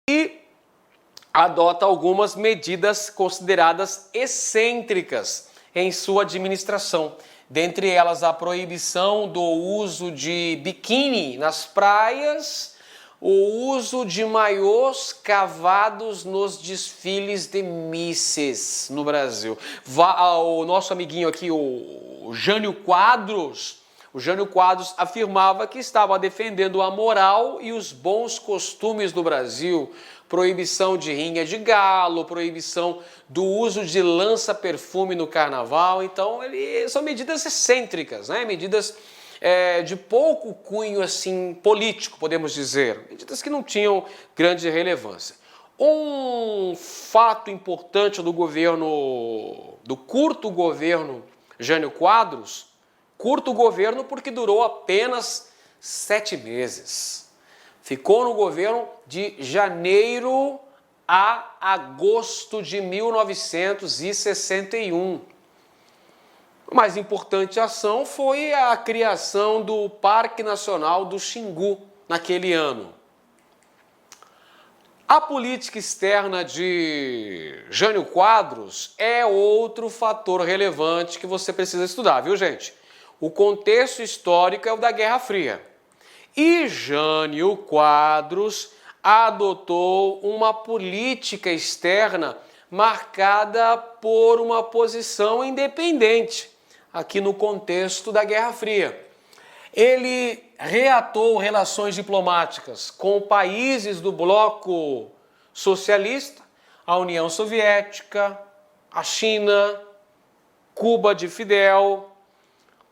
e adota algumas medidas consideradas excêntricas em sua administração. Dentre elas, a proibição do uso de biquíni nas praias, o uso de maiôs cavados nos desfiles de misses no Brasil. O nosso amiguinho aqui, o Jânio Quadros, afirmava que estava defendendo a moral e os bons costumes do Brasil. Proibição de rinha de galo, proibição do uso de lança-perfume no carnaval. Então, são medidas excêntricas, né? Medidas de pouco cunho assim, político, podemos dizer. Medidas que não tinham grande relevância. Um fato importante do curto governo Jânio Quadros, curto governo porque durou apenas 7 meses. Ficou no governo de janeiro a agosto de 1961. A mais importante ação foi a criação do Parque Nacional do Xingu naquele ano. A política externa de Jânio Quadros é outro fator relevante que você precisa estudar, viu, gente? O contexto histórico é o da Guerra Fria. E Jânio Quadros adotou uma política externa marcada por uma posição independente, aqui no contexto da Guerra Fria. Ele reatou relações diplomáticas com países do bloco socialista, a União Soviética, a China, Cuba de Fidel.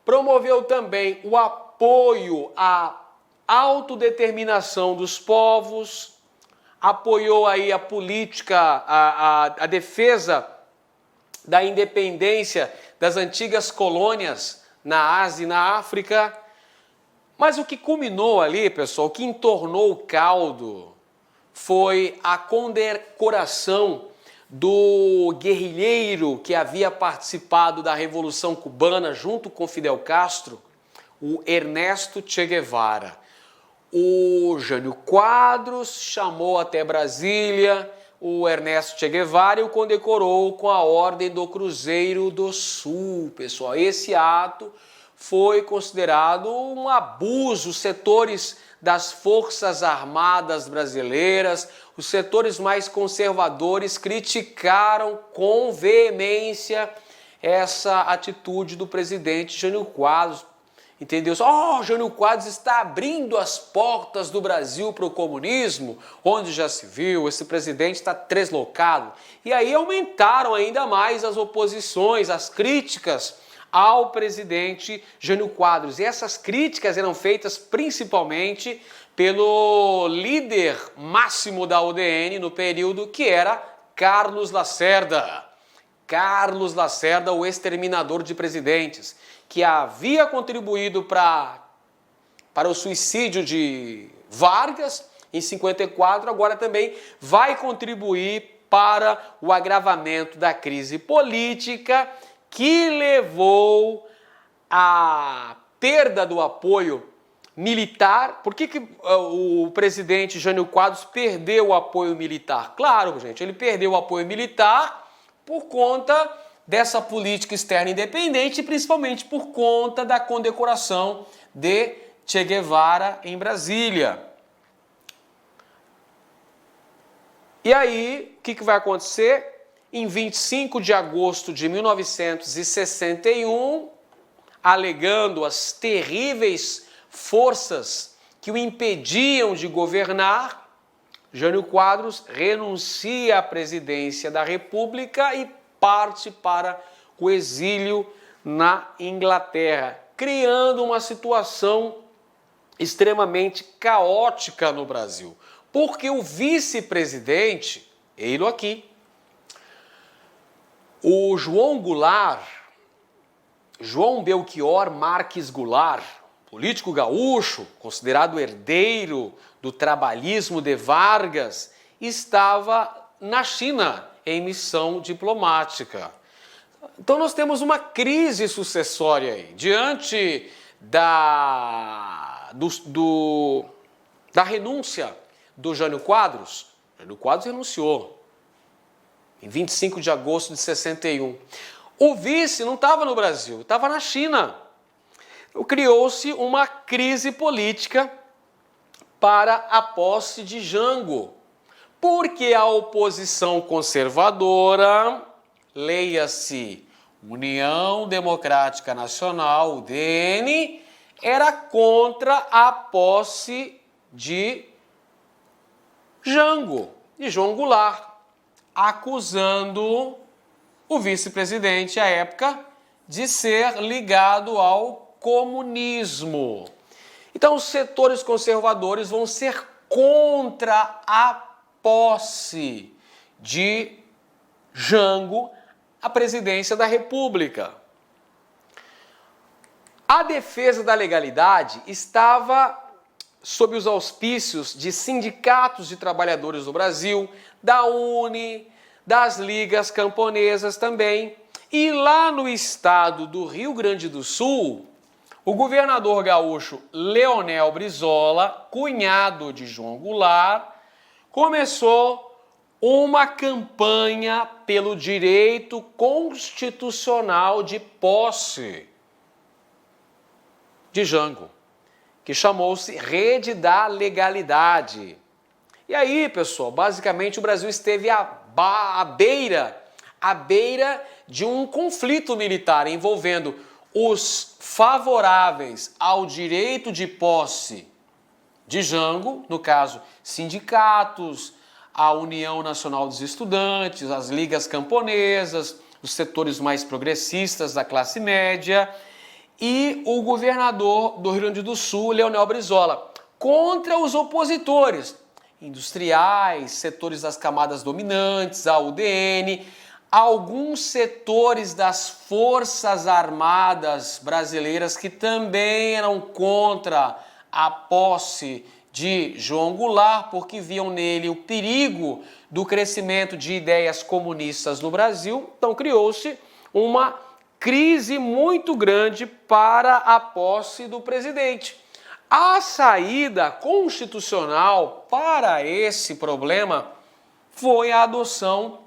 Promoveu também o apoio à autodeterminação dos povos, apoiou aí a política, a defesa da independência das antigas colônias na Ásia e na África. Mas o que culminou ali, pessoal, o que entornou o caldo foi a condecoração do guerrilheiro que havia participado da Revolução Cubana junto com Fidel Castro, o Ernesto Che Guevara. O Jânio Quadros chamou até Brasília o Ernesto Che Guevara e o condecorou com a Ordem do Cruzeiro do Sul, pessoal. Esse ato foi considerado um abuso. Os setores das Forças Armadas brasileiras, os setores mais conservadores criticaram com veemência essa atitude do presidente Jânio Quadros. Entendeu? Jânio Quadros está abrindo as portas do Brasil para o comunismo, onde já se viu, esse presidente está deslocado. E aí aumentaram ainda mais as oposições, as críticas ao presidente Jânio Quadros. E essas críticas eram feitas principalmente pelo líder máximo da UDN no período, que era Carlos Lacerda. Carlos Lacerda, o exterminador de presidentes, que havia contribuído para o suicídio de Vargas em 54, agora também vai contribuir para o agravamento da crise política que levou à perda do apoio militar. Por que o presidente Jânio Quadros perdeu o apoio militar? Claro, gente, ele perdeu o apoio militar por conta dessa política externa independente e principalmente por conta da condecoração de Che Guevara em Brasília. E aí, o que vai acontecer? Em 25 de agosto de 1961, alegando as terríveis forças que o impediam de governar, Jânio Quadros renuncia à presidência da República e parte para o exílio na Inglaterra, criando uma situação extremamente caótica no Brasil. Porque o vice-presidente, ele aqui, o João Belchior Marques Goulart, político gaúcho, considerado herdeiro do trabalhismo de Vargas, estava na China em missão diplomática. Então nós temos uma crise sucessória aí. Diante da renúncia do Jânio Quadros, Jânio Quadros renunciou em 25 de agosto de 61. O vice não estava no Brasil, estava na China. Criou-se uma crise política para a posse de Jango, porque a oposição conservadora, leia-se União Democrática Nacional, UDN, era contra a posse de Jango, de João Goulart, acusando o vice-presidente à época de ser ligado ao comunismo. Então, os setores conservadores vão ser contra a posse de Jango à presidência da República. A defesa da legalidade estava sob os auspícios de sindicatos de trabalhadores do Brasil, da UNE, das ligas camponesas também. E lá no estado do Rio Grande do Sul, o governador gaúcho Leonel Brizola, cunhado de João Goulart, começou uma campanha pelo direito constitucional de posse de Jango, que chamou-se Rede da Legalidade. E aí, pessoal, basicamente o Brasil esteve à beira de um conflito militar envolvendo os favoráveis ao direito de posse de Jango, no caso, sindicatos, a União Nacional dos Estudantes, as ligas camponesas, os setores mais progressistas da classe média, e o governador do Rio Grande do Sul, Leonel Brizola, contra os opositores, industriais, setores das camadas dominantes, a UDN, alguns setores das Forças Armadas brasileiras que também eram contra a posse de João Goulart, porque viam nele o perigo do crescimento de ideias comunistas no Brasil. Então criou-se uma crise muito grande para a posse do presidente. A saída constitucional para esse problema foi a adoção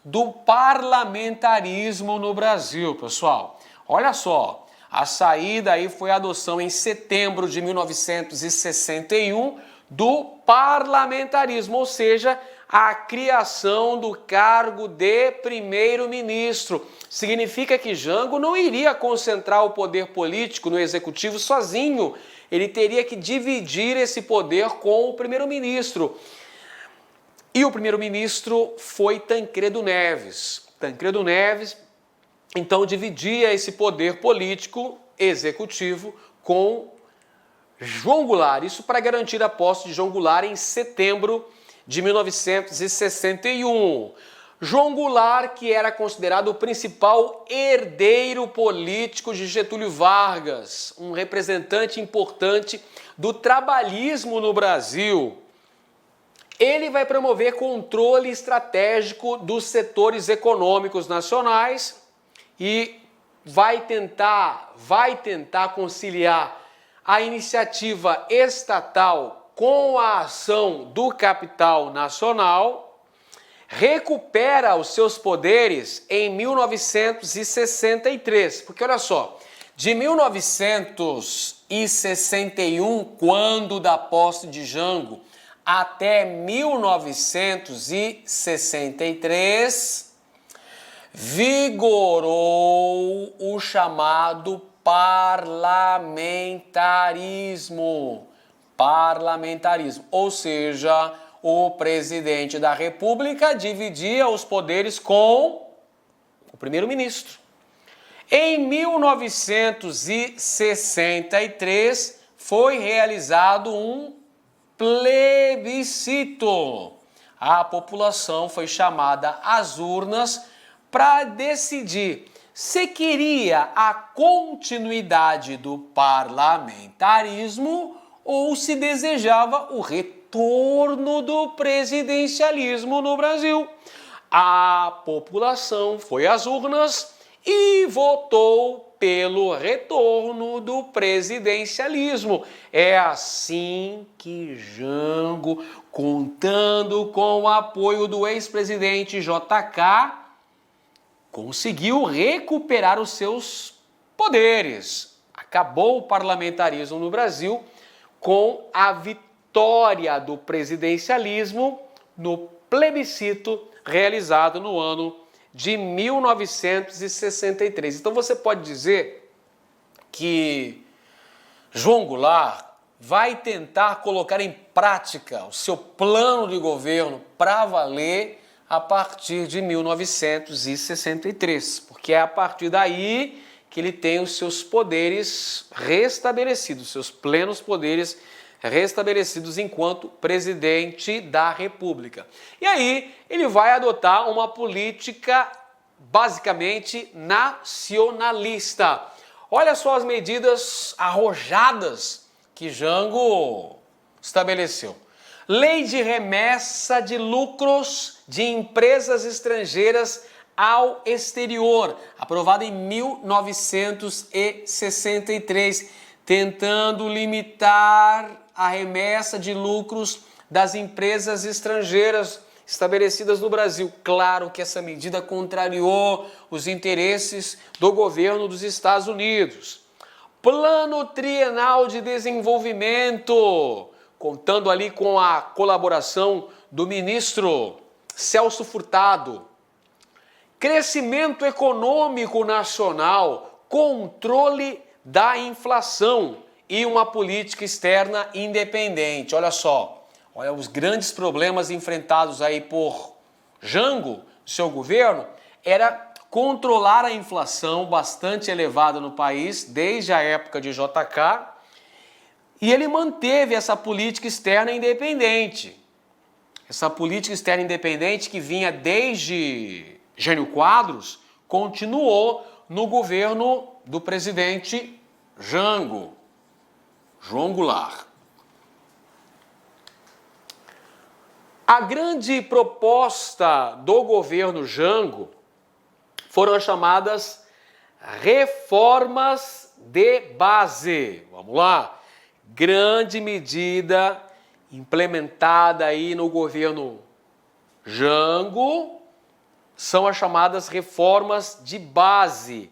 do parlamentarismo no Brasil, pessoal. Olha só, a saída aí foi a adoção em setembro de 1961 do parlamentarismo, ou seja, a criação do cargo de primeiro-ministro. Significa que Jango não iria concentrar o poder político no executivo sozinho. Ele teria que dividir esse poder com o primeiro-ministro. E o primeiro-ministro foi Tancredo Neves. Tancredo Neves, então, dividia esse poder político executivo com João Goulart. Isso para garantir a posse de João Goulart em setembro de 1961. João Goulart, que era considerado o principal herdeiro político de Getúlio Vargas, um representante importante do trabalhismo no Brasil. Ele vai promover controle estratégico dos setores econômicos nacionais e vai tentar conciliar a iniciativa estatal com a ação do capital nacional. Recupera os seus poderes em 1963, porque olha só, de 1961, quando da posse de Jango, até 1963, vigorou o chamado parlamentarismo. Parlamentarismo, ou seja, o presidente da República dividia os poderes com o primeiro-ministro. Em 1963, foi realizado um plebiscito. A população foi chamada às urnas para decidir se queria a continuidade do parlamentarismo ou se desejava o retorno do presidencialismo no Brasil. A população foi às urnas e votou pelo retorno do presidencialismo. É assim que Jango, contando com o apoio do ex-presidente JK, conseguiu recuperar os seus poderes. Acabou o parlamentarismo no Brasil com a vitória do presidencialismo no plebiscito realizado no ano de 1963. Então você pode dizer que João Goulart vai tentar colocar em prática o seu plano de governo para valer a partir de 1963, porque é a partir daí que ele tem os seus poderes restabelecidos, seus plenos poderes restabelecidos enquanto presidente da República. E aí ele vai adotar uma política basicamente nacionalista. Olha só as medidas arrojadas que Jango estabeleceu. Lei de remessa de lucros de empresas estrangeiras ao exterior, aprovada em 1963, tentando limitar a remessa de lucros das empresas estrangeiras estabelecidas no Brasil. Claro que essa medida contrariou os interesses do governo dos Estados Unidos. Plano Trienal de Desenvolvimento, contando ali com a colaboração do ministro Celso Furtado. Crescimento econômico nacional, controle da inflação e uma política externa independente. Olha só, olha os grandes problemas enfrentados aí por Jango, seu governo, era controlar a inflação bastante elevada no país desde a época de JK, e ele manteve essa política externa independente. Essa política externa independente que vinha desde Jânio Quadros continuou no governo do presidente Jango, João Goulart. A grande proposta do governo Jango foram as chamadas reformas de base. Vamos lá. Grande medida implementada aí no governo Jango são as chamadas reformas de base.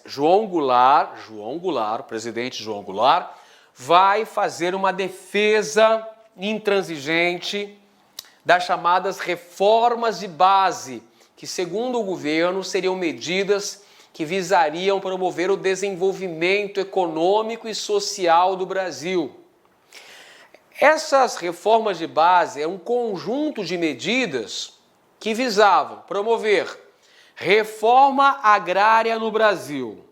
João Goulart, o presidente João Goulart, vai fazer uma defesa intransigente das chamadas reformas de base, que, segundo o governo, seriam medidas que visariam promover o desenvolvimento econômico e social do Brasil. Essas reformas de base é um conjunto de medidas que visavam promover reforma agrária no Brasil,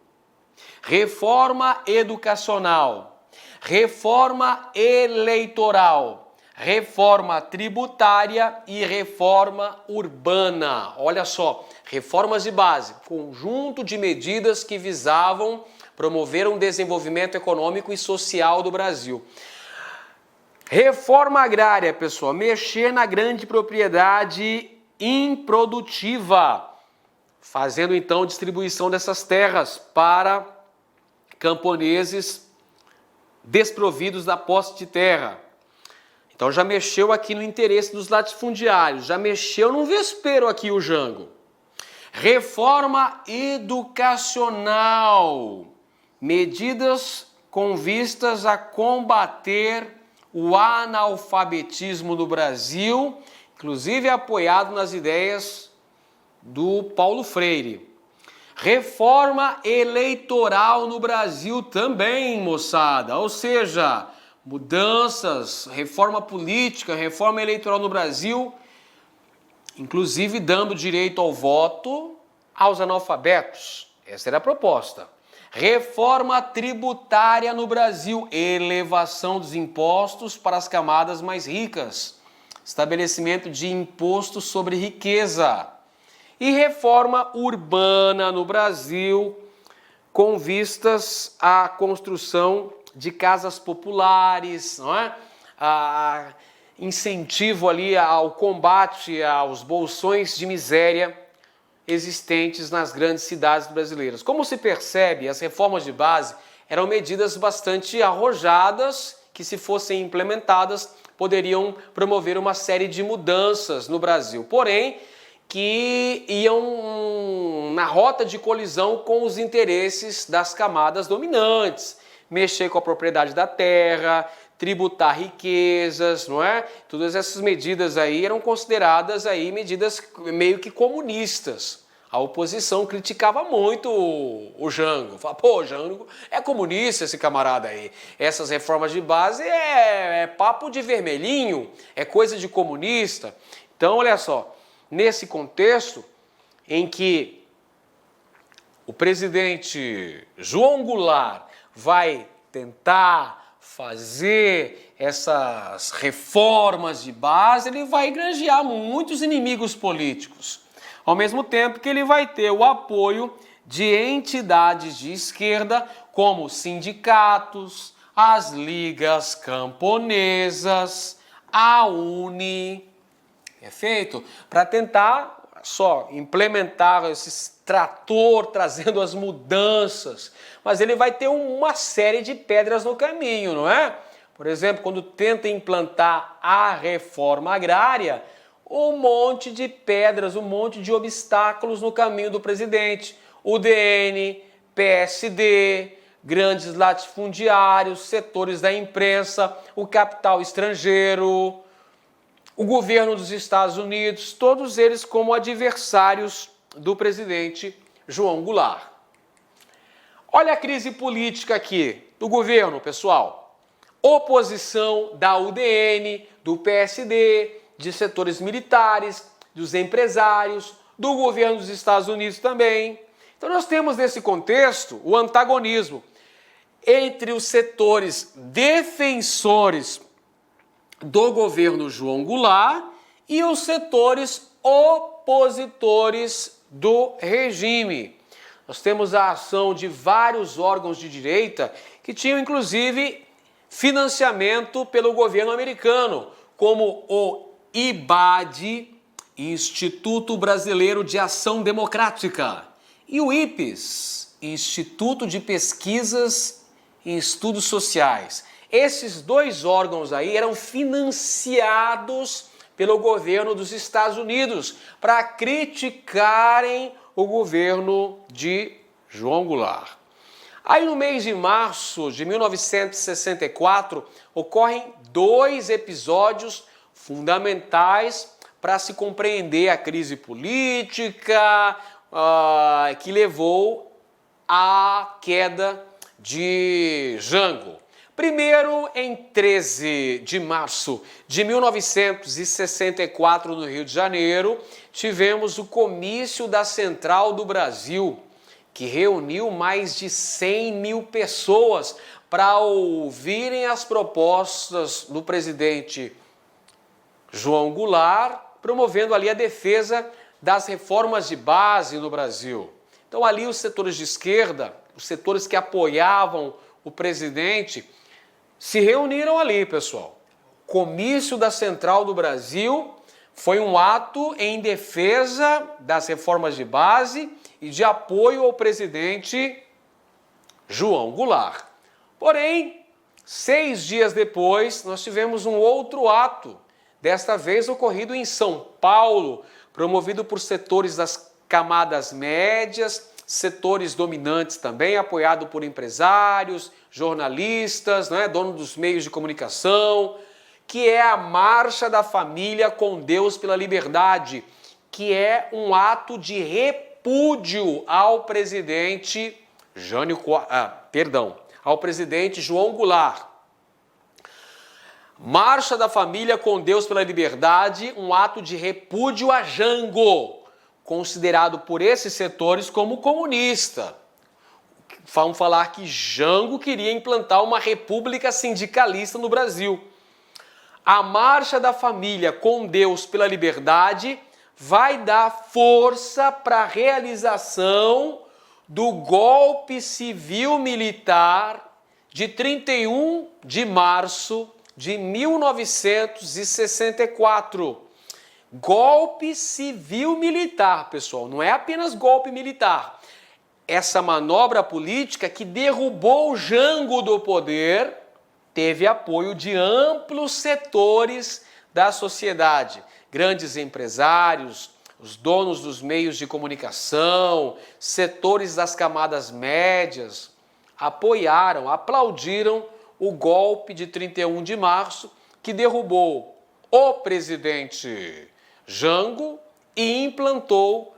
reforma educacional, reforma eleitoral, reforma tributária e reforma urbana. Olha só, reformas de base, conjunto de medidas que visavam promover um desenvolvimento econômico e social do Brasil. Reforma agrária, pessoal, mexer na grande propriedade improdutiva, fazendo então distribuição dessas terras para camponeses desprovidos da posse de terra. Então já mexeu aqui no interesse dos latifundiários, já mexeu num vespeiro aqui o Jango. Reforma educacional, medidas com vistas a combater o analfabetismo do Brasil, inclusive apoiado nas ideias do Paulo Freire. Reforma eleitoral no Brasil também, moçada, ou seja, mudanças, reforma política, reforma eleitoral no Brasil, inclusive dando direito ao voto aos analfabetos. Essa era a proposta. Reforma tributária no Brasil, elevação dos impostos para as camadas mais ricas, estabelecimento de imposto sobre riqueza. E reforma urbana no Brasil, com vistas à construção de casas populares, não é? Incentivo ali ao combate aos bolsões de miséria existentes nas grandes cidades brasileiras. Como se percebe, as reformas de base eram medidas bastante arrojadas que, se fossem implementadas, poderiam promover uma série de mudanças no Brasil, porém que iam na rota de colisão com os interesses das camadas dominantes, mexer com a propriedade da terra, tributar riquezas, não é? Todas essas medidas aí eram consideradas aí medidas meio que comunistas. A oposição criticava muito o Jango. Falava, pô, Jango é comunista esse camarada aí. Essas reformas de base é papo de vermelhinho, é coisa de comunista. Então, olha só, nesse contexto em que o presidente João Goulart vai tentar fazer essas reformas de base, ele vai granjear muitos inimigos políticos. Ao mesmo tempo que ele vai ter o apoio de entidades de esquerda, como sindicatos, as ligas camponesas, a UNE, perfeito? Para tentar só implementar esse trator, trazendo as mudanças, mas ele vai ter uma série de pedras no caminho, não é? Por exemplo, quando tenta implantar a reforma agrária, um monte de pedras, um monte de obstáculos no caminho do presidente. UDN, PSD, grandes latifundiários, setores da imprensa, o capital estrangeiro, o governo dos Estados Unidos, todos eles como adversários do presidente João Goulart. Olha a crise política aqui do governo, pessoal. Oposição da UDN, do PSD, de setores militares, dos empresários, do governo dos Estados Unidos também. Então nós temos nesse contexto o antagonismo entre os setores defensores do governo João Goulart e os setores opositores do regime. Nós temos a ação de vários órgãos de direita que tinham inclusive financiamento pelo governo americano, como o IBAD, Instituto Brasileiro de Ação Democrática, e o IPES, Instituto de Pesquisas e Estudos Sociais. Esses dois órgãos aí eram financiados pelo governo dos Estados Unidos para criticarem o governo de João Goulart. Aí no mês de março de 1964 ocorrem dois episódios fundamentais para se compreender a crise política que levou à queda de Jango. Primeiro, em 13 de março de 1964, no Rio de Janeiro, tivemos o comício da Central do Brasil, que reuniu mais de 100 mil pessoas para ouvirem as propostas do presidente João Goulart, promovendo ali a defesa das reformas de base no Brasil. Então ali os setores de esquerda, os setores que apoiavam o presidente, se reuniram ali, pessoal. Comício da Central do Brasil foi um ato em defesa das reformas de base e de apoio ao presidente João Goulart. Porém, 6 dias depois, nós tivemos um outro ato, desta vez ocorrido em São Paulo, promovido por setores das camadas médias, setores dominantes também, apoiado por empresários, jornalistas, né, dono dos meios de comunicação, que é a Marcha da Família com Deus pela Liberdade, que é um ato de repúdio ao presidente ao presidente João Goulart. Marcha da Família com Deus pela Liberdade, um ato de repúdio a Jango, considerado por esses setores como comunista. Vamos falar que Jango queria implantar uma república sindicalista no Brasil. A Marcha da Família com Deus pela Liberdade vai dar força para a realização do golpe civil-militar de 31 de março de 1964, Golpe civil-militar, pessoal, não é apenas golpe militar. Essa manobra política que derrubou Jango do poder teve apoio de amplos setores da sociedade, grandes empresários, os donos dos meios de comunicação, setores das camadas médias, apoiaram, aplaudiram o golpe de 31 de março que derrubou o presidente Jango e implantou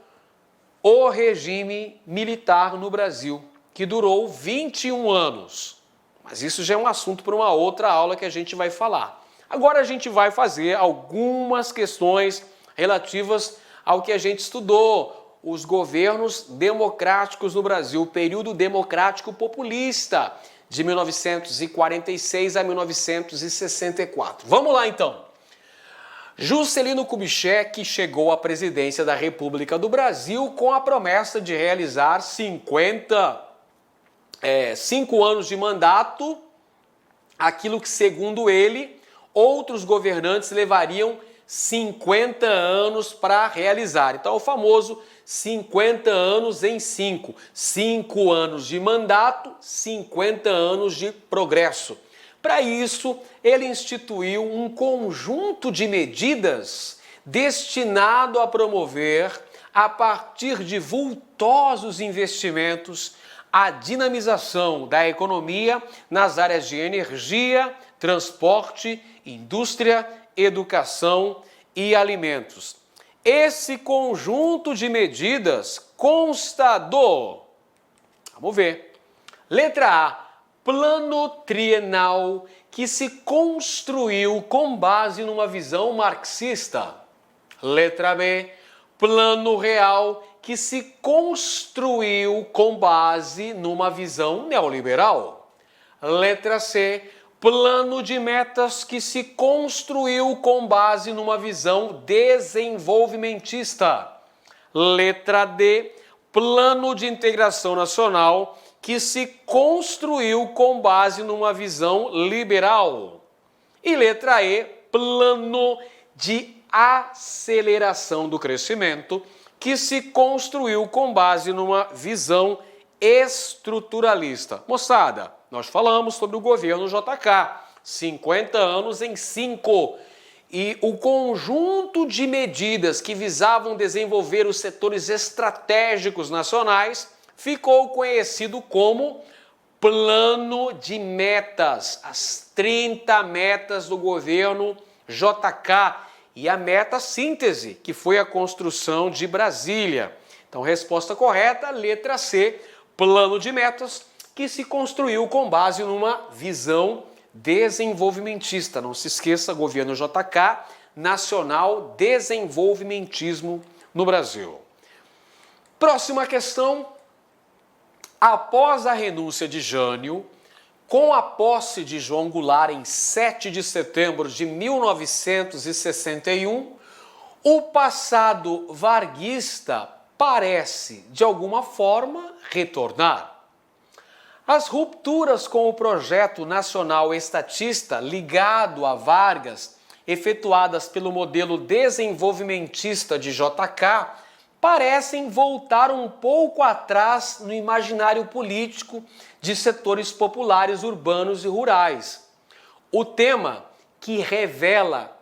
o regime militar no Brasil, que durou 21 anos. Mas isso já é um assunto para uma outra aula que a gente vai falar. Agora a gente vai fazer algumas questões relativas ao que a gente estudou, os governos democráticos no Brasil, o período democrático populista, de 1946 a 1964. Vamos lá então. Juscelino Kubitschek chegou à presidência da República do Brasil com a promessa de realizar 5 anos de mandato, aquilo que, segundo ele, outros governantes levariam 50 anos para realizar. Então, o famoso 50 anos em 5. 5 anos de mandato, 50 anos de progresso. Para isso, ele instituiu um conjunto de medidas destinado a promover, a partir de vultosos investimentos, a dinamização da economia nas áreas de energia, transporte, indústria, educação e alimentos. Esse conjunto de medidas consta do... Vamos ver. Letra A. Plano trienal que se construiu com base numa visão marxista. Letra B. Plano real que se construiu com base numa visão neoliberal. Letra C. Plano de metas que se construiu com base numa visão desenvolvimentista. Letra D. Plano de integração nacional que se construiu com base numa visão liberal. E letra E. Plano de aceleração do crescimento que se construiu com base numa visão estruturalista. Moçada, nós falamos sobre o governo JK, 50 anos em 5, e o conjunto de medidas que visavam desenvolver os setores estratégicos nacionais ficou conhecido como Plano de Metas, as 30 metas do governo JK e a meta síntese, que foi a construção de Brasília. Então, resposta correta, letra C, Plano de Metas, que se construiu com base numa visão desenvolvimentista. Não se esqueça, governo JK, nacional desenvolvimentismo no Brasil. Próxima questão. Após a renúncia de Jânio, com a posse de João Goulart em 7 de setembro de 1961, o passado varguista parece, de alguma forma, retornar. As rupturas com o projeto nacional estatista ligado a Vargas, efetuadas pelo modelo desenvolvimentista de JK, parecem voltar um pouco atrás no imaginário político de setores populares urbanos e rurais. O tema, que revela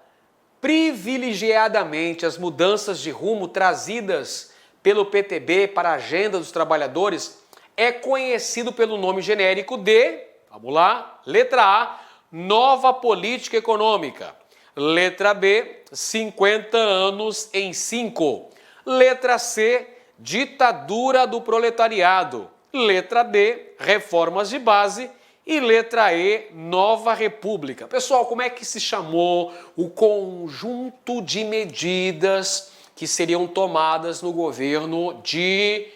privilegiadamente as mudanças de rumo trazidas pelo PTB para a agenda dos trabalhadores, é conhecido pelo nome genérico de, vamos lá, letra A, Nova Política Econômica. Letra B, 50 anos em 5. Letra C, ditadura do proletariado. Letra D, reformas de base. E letra E, nova república. Pessoal, como é que se chamou o conjunto de medidas que seriam tomadas no governo de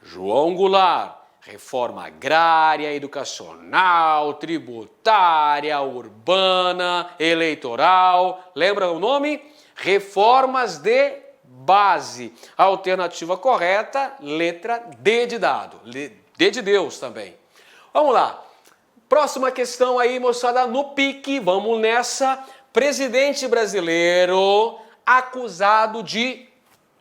João Goulart? Reforma agrária, educacional, tributária, urbana, eleitoral. Lembra o nome? Reformas de base. A alternativa correta, letra D de dado. D de Deus também. Vamos lá. Próxima questão aí, moçada, no pique. Vamos nessa. Presidente brasileiro acusado de,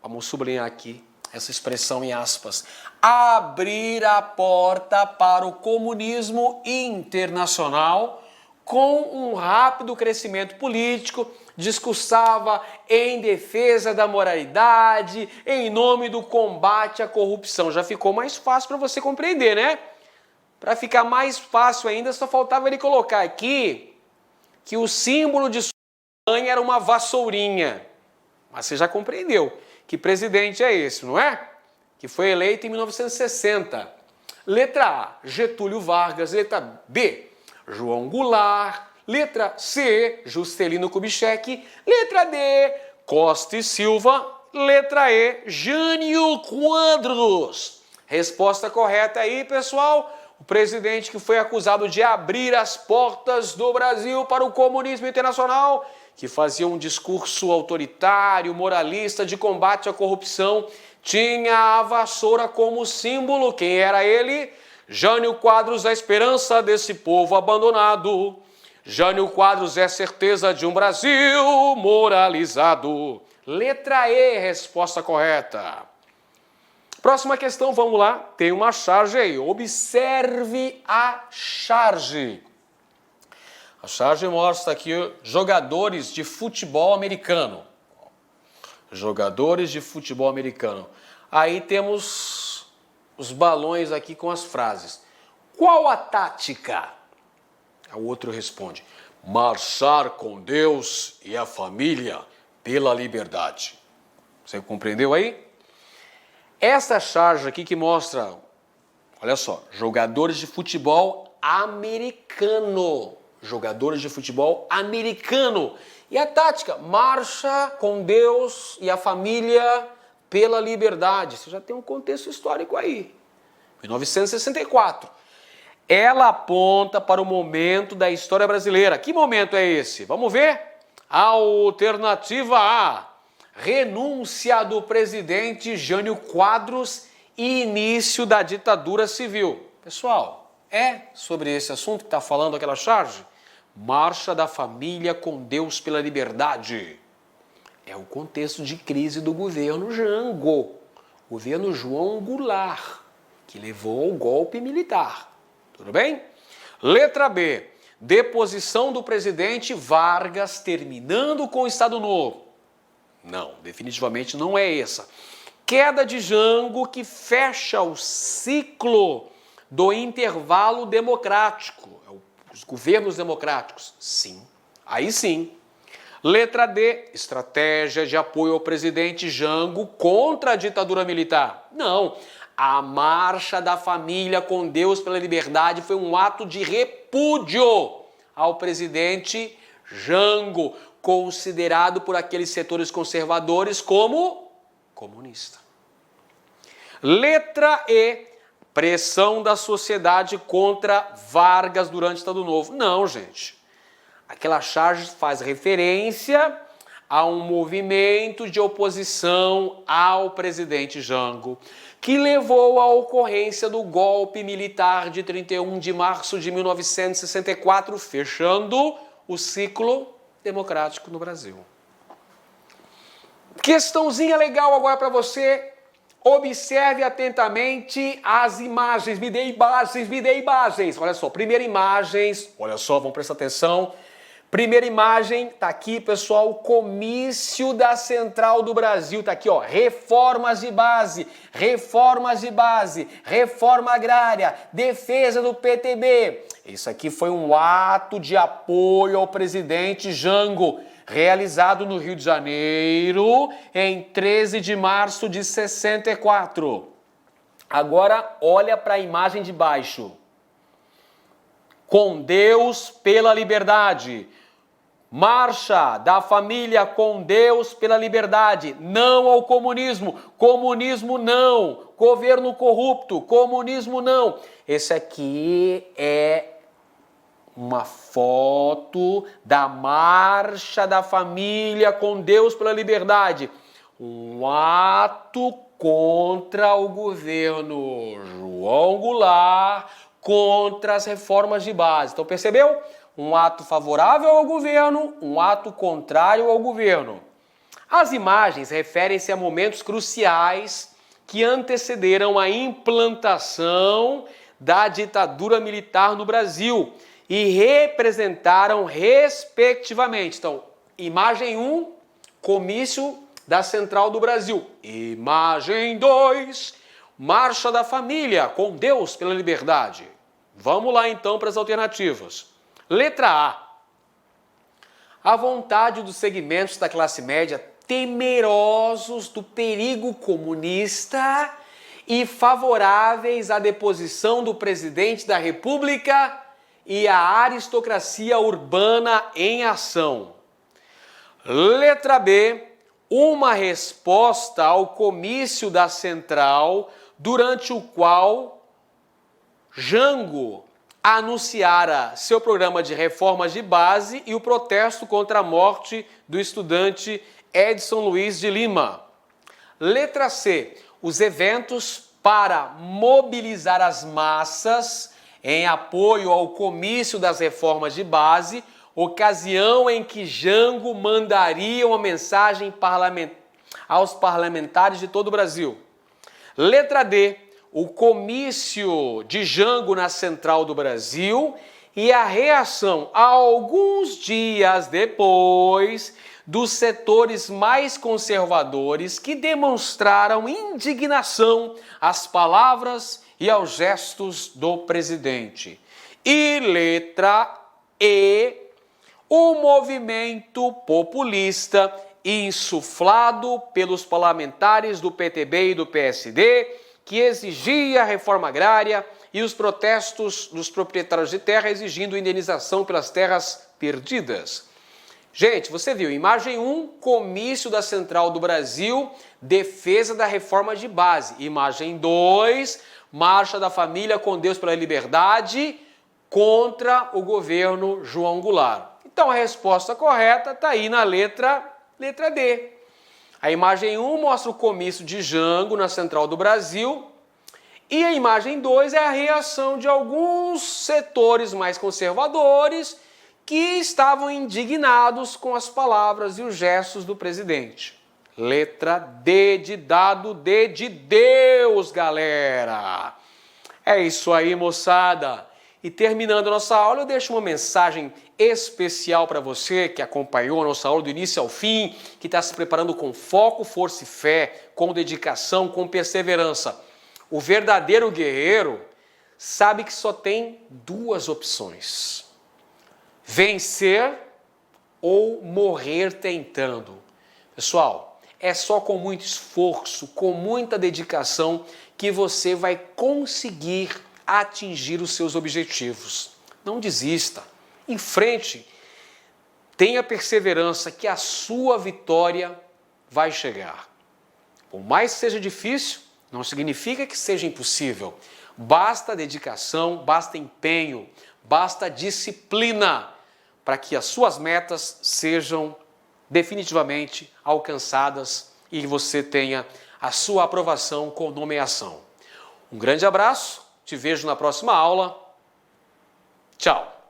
vamos sublinhar aqui essa expressão em aspas, abrir a porta para o comunismo internacional com um rápido crescimento político, discursava em defesa da moralidade, em nome do combate à corrupção. Já ficou mais fácil para você compreender, né? Para ficar mais fácil ainda, só faltava ele colocar aqui que o símbolo de sua mãe era uma vassourinha. Mas você já compreendeu que presidente é esse, não é? Que foi eleito em 1960. Letra A, Getúlio Vargas. Letra B, João Goulart. Letra C, Juscelino Kubitschek. Letra D, Costa e Silva. Letra E, Jânio Quadros. Resposta correta aí, pessoal. O presidente que foi acusado de abrir as portas do Brasil para o comunismo internacional, que fazia um discurso autoritário, moralista, de combate à corrupção, tinha a vassoura como símbolo. Quem era ele? Jânio Quadros, a esperança desse povo abandonado. Jânio Quadros é certeza de um Brasil moralizado. Letra E, resposta correta. Próxima questão, vamos lá. Tem uma charge aí. Observe a charge. A charge mostra aqui jogadores de futebol americano. Jogadores de futebol americano. Aí temos os balões aqui com as frases. Qual a tática? O outro responde: marchar com Deus e a família pela liberdade. Você compreendeu aí? Essa charge aqui que mostra, olha só, jogadores de futebol americano. Jogadores de futebol americano. E a tática? Marcha com Deus e a família pela liberdade. Você já tem um contexto histórico aí. 1964. Ela aponta para o momento da história brasileira. Que momento é esse? Vamos ver? Alternativa A. Renúncia do presidente Jânio Quadros e início da ditadura civil. Pessoal, é sobre esse assunto que está falando aquela charge? Marcha da família com Deus pela liberdade. É o contexto de crise do governo Jango, governo João Goulart, que levou ao golpe militar. Tudo bem? Letra B. Deposição do presidente Vargas terminando com o Estado Novo. Não, definitivamente não é essa. Queda de Jango que fecha o ciclo do intervalo democrático. Os governos democráticos. Sim. Aí sim. Letra D. Estratégia de apoio ao presidente Jango contra a ditadura militar. Não. A marcha da família com Deus pela liberdade foi um ato de repúdio ao presidente Jango, considerado por aqueles setores conservadores como comunista. Letra E. Pressão da sociedade contra Vargas durante o Estado Novo. Não, gente. Aquela charge faz referência a um movimento de oposição ao presidente Jango, que levou à ocorrência do golpe militar de 31 de março de 1964, fechando o ciclo democrático no Brasil. Questãozinha legal agora para você. Observe atentamente as imagens. Me dê imagens. Olha só, primeira imagens. Olha só, vamos prestar atenção. Primeira imagem, tá aqui, pessoal, o comício da Central do Brasil. Tá aqui, ó, reformas de base, reforma agrária, defesa do PTB. Isso aqui foi um ato de apoio ao presidente Jango, realizado no Rio de Janeiro em 13 de março de 64. Agora, olha para a imagem de baixo. Com Deus pela liberdade. Marcha da família com Deus pela liberdade. Não ao comunismo. Comunismo não. Governo corrupto. Comunismo não. Esse aqui é uma foto da marcha da família com Deus pela liberdade. Um ato contra o governo João Goulart, contra as reformas de base. Então, percebeu? Um ato favorável ao governo, um ato contrário ao governo. As imagens referem-se a momentos cruciais que antecederam a implantação da ditadura militar no Brasil e representaram respectivamente. Então, imagem 1, comício da Central do Brasil. Imagem 2, Marcha da Família, com Deus pela Liberdade. Vamos lá então para as alternativas. Letra A. A vontade dos segmentos da classe média temerosos do perigo comunista e favoráveis à deposição do presidente da República e à aristocracia urbana em ação. Letra B. Uma resposta ao comício da Central, durante o qual Jango anunciara seu programa de reformas de base e o protesto contra a morte do estudante Edson Luiz de Lima. Letra C. Os eventos para mobilizar as massas em apoio ao comício das reformas de base, ocasião em que Jango mandaria uma mensagem aos parlamentares de todo o Brasil. Letra D. O comício de Jango na Central do Brasil e a reação, alguns dias depois, dos setores mais conservadores que demonstraram indignação às palavras e aos gestos do presidente. E letra E. O movimento populista insuflado pelos parlamentares do PTB e do PSD, que exigia a reforma agrária, e os protestos dos proprietários de terra exigindo indenização pelas terras perdidas. Gente, você viu, imagem 1, comício da Central do Brasil, defesa da reforma de base. Imagem 2, Marcha da Família com Deus pela Liberdade contra o governo João Goulart. Então a resposta correta está aí na letra D. A imagem 1 mostra o comício de Jango na Central do Brasil e a imagem 2 é a reação de alguns setores mais conservadores que estavam indignados com as palavras e os gestos do presidente. Letra D de dado, D de Deus, galera! É isso aí, moçada! E terminando a nossa aula, eu deixo uma mensagem especial para você que acompanhou a nossa aula do início ao fim, que está se preparando com foco, força e fé, com dedicação, com perseverança. O verdadeiro guerreiro sabe que só tem 2 opções: vencer ou morrer tentando. Pessoal, é só com muito esforço, com muita dedicação que você vai conseguir atingir os seus objetivos. Não desista, enfrente, tenha perseverança que a sua vitória vai chegar. Por mais que seja difícil, não significa que seja impossível. Basta dedicação, basta empenho, basta disciplina para que as suas metas sejam definitivamente alcançadas e você tenha a sua aprovação com nomeação. Um grande abraço. Te vejo na próxima aula. Tchau!